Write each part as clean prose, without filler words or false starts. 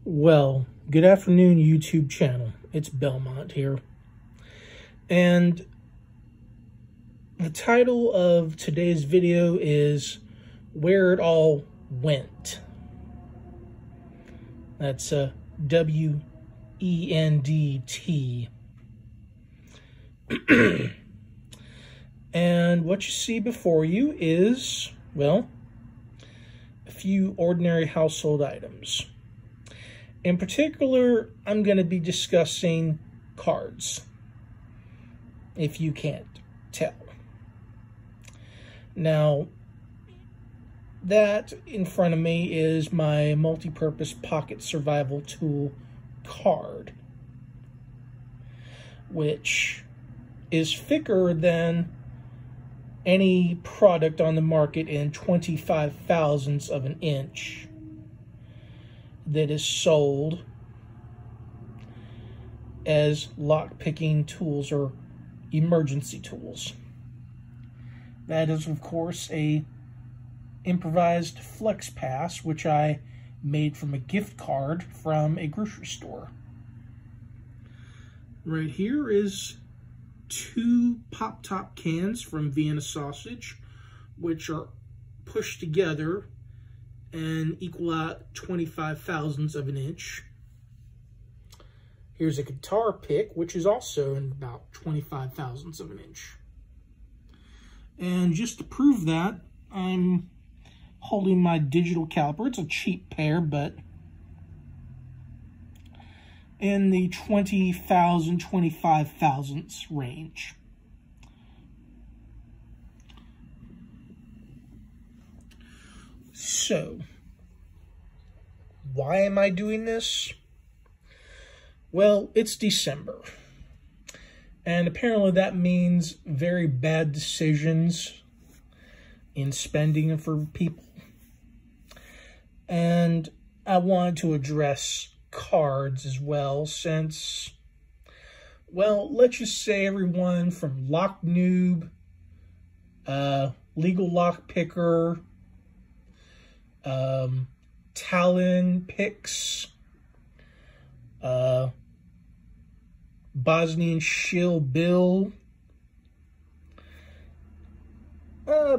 Well, good afternoon, YouTube channel. It's Belmont here. And the title of today's video is Where It All Went. That's W-E-N-D-T. And what you see before you is, well, a few ordinary household items. In particular, I'm going to be discussing cards, if you can't tell. Now, that in front of me is my multi-purpose pocket survival tool card, which is thicker than any product on the market in 25 thousandths of an inch that is sold as lock-picking tools or emergency tools. That is, of course, a improvised flex pass, which I made from a gift card from a grocery store. Right here is 2 pop-top cans from Vienna sausage, which are pushed together and equal out 25 thousandths of an inch. Here's a guitar pick, which is also in about 25 thousandths of an inch. And just to prove that, I'm holding my digital caliper. It's a cheap pair, but in the 20,000, 25 thousandths range. So, why am I doing this? Well, it's December. And apparently that means very bad decisions in spending for people. And I wanted to address cards as well, since, well, let's just say everyone from Lock Noob, Legal Lock Picker, Talon Picks, Bosnian Shill Bill,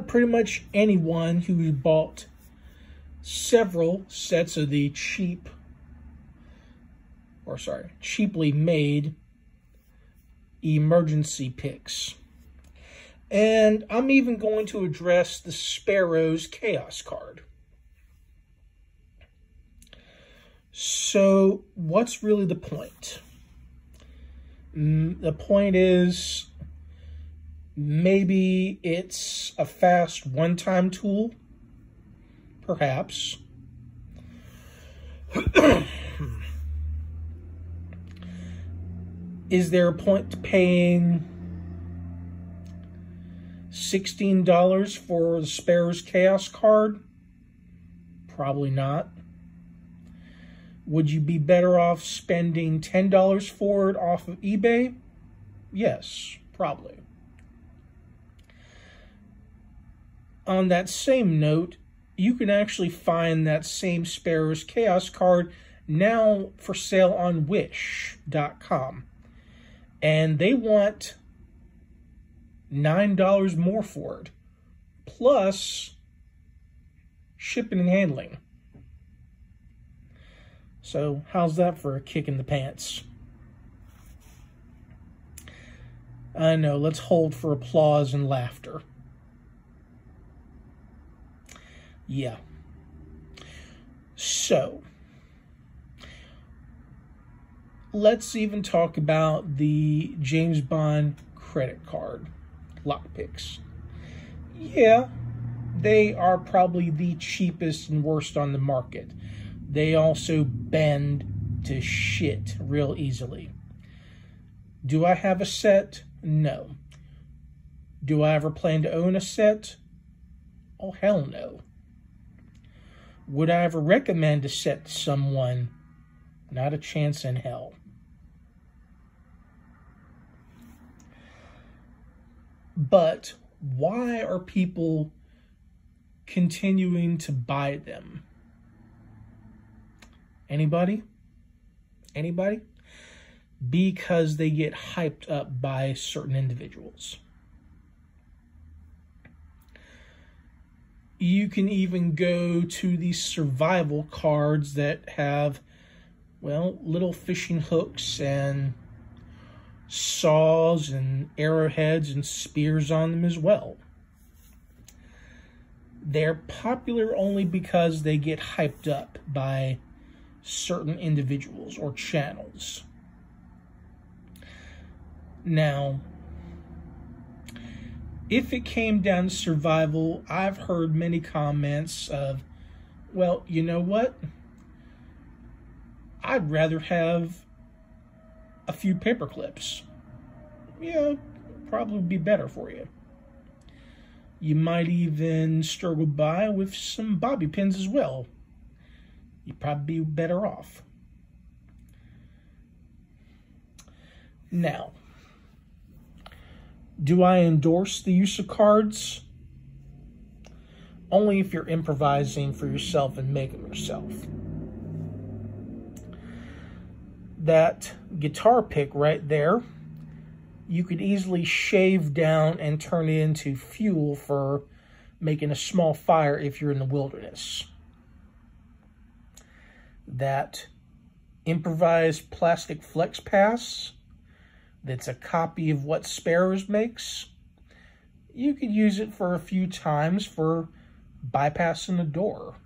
pretty much anyone who bought several sets of the cheaply made emergency picks. And I'm even going to address the Sparrow's Chaos card. So, what's really the point? The point is, maybe it's a fast one-time tool, perhaps. Is there a point to paying $16 for the Sparrow's Chaos card? Probably not. Would you be better off spending $10 for it off of eBay? Yes, probably. On that same note, you can actually find that same Sparrow's Chaos card now for sale on Wish.com. And they want $9 more for it, plus shipping and handling. So, how's that for a kick in the pants? I know, let's hold for applause and laughter. Yeah. So, let's even talk about the James Bond credit card lockpicks. Yeah, they are probably the cheapest and worst on the market. They also bend to shit real easily. Do I have a set? No. Do I ever plan to own a set? Oh, hell no. Would I ever recommend a set to someone? Not a chance in hell. But why are people continuing to buy them? Anybody? anybody, because they get hyped up by certain individuals. You can even go to these survival cards that have, well, little fishing hooks and saws and arrowheads and spears on them as well. They're popular only because they get hyped up by certain individuals or channels. Now, if it came down to survival, I've heard many comments of, well, you know what? I'd rather have a few paper clips. Yeah, probably be better for you. You might even struggle by with some bobby pins as well. You'd probably be better off. Now, do I endorse the use of cards? Only if you're improvising for yourself and making them yourself. That guitar pick right there, you could easily shave down and turn it into fuel for making a small fire if you're in the wilderness. That improvised plastic flex pass, that's a copy of what Sparrows makes, you could use it for a few times for bypassing a door.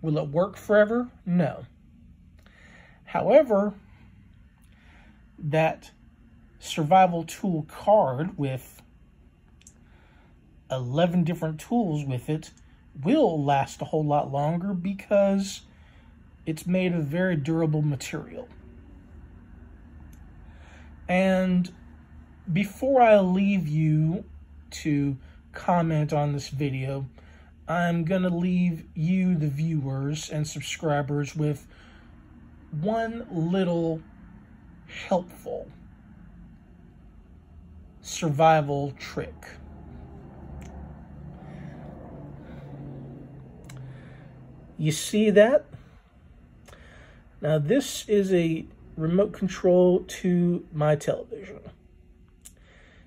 Will it work forever? No. However, that survival tool card with 11 different tools with it will last a whole lot longer because it's made of very durable material. And before I leave you to comment on this video, I'm going to leave you, the viewers and subscribers, with one little helpful survival trick. You see that? Now this is a remote control to my television.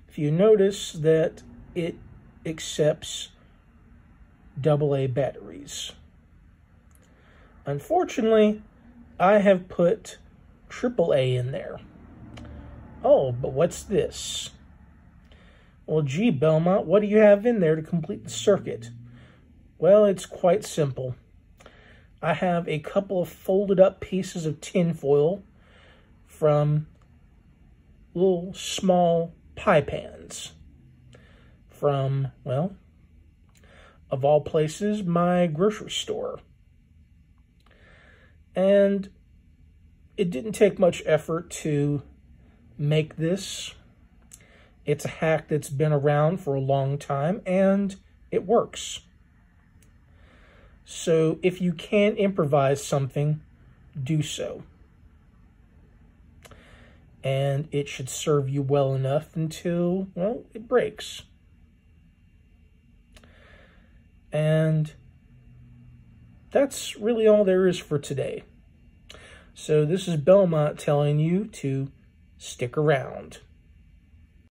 If you notice that it accepts AA batteries. Unfortunately, I have put AAA in there. Oh, but what's this? Well, gee, Belmont, what do you have in there to complete the circuit? Well, it's quite simple. I have a couple of folded up pieces of tin foil from little small pie pans from, well, of all places, my grocery store. And it didn't take much effort to make this. It's a hack that's been around for a long time, and it works. So if you can improvise something, do so. And it should serve you well enough until, well, it breaks. And that's really all there is for today. So this is Belmont telling you to stick around.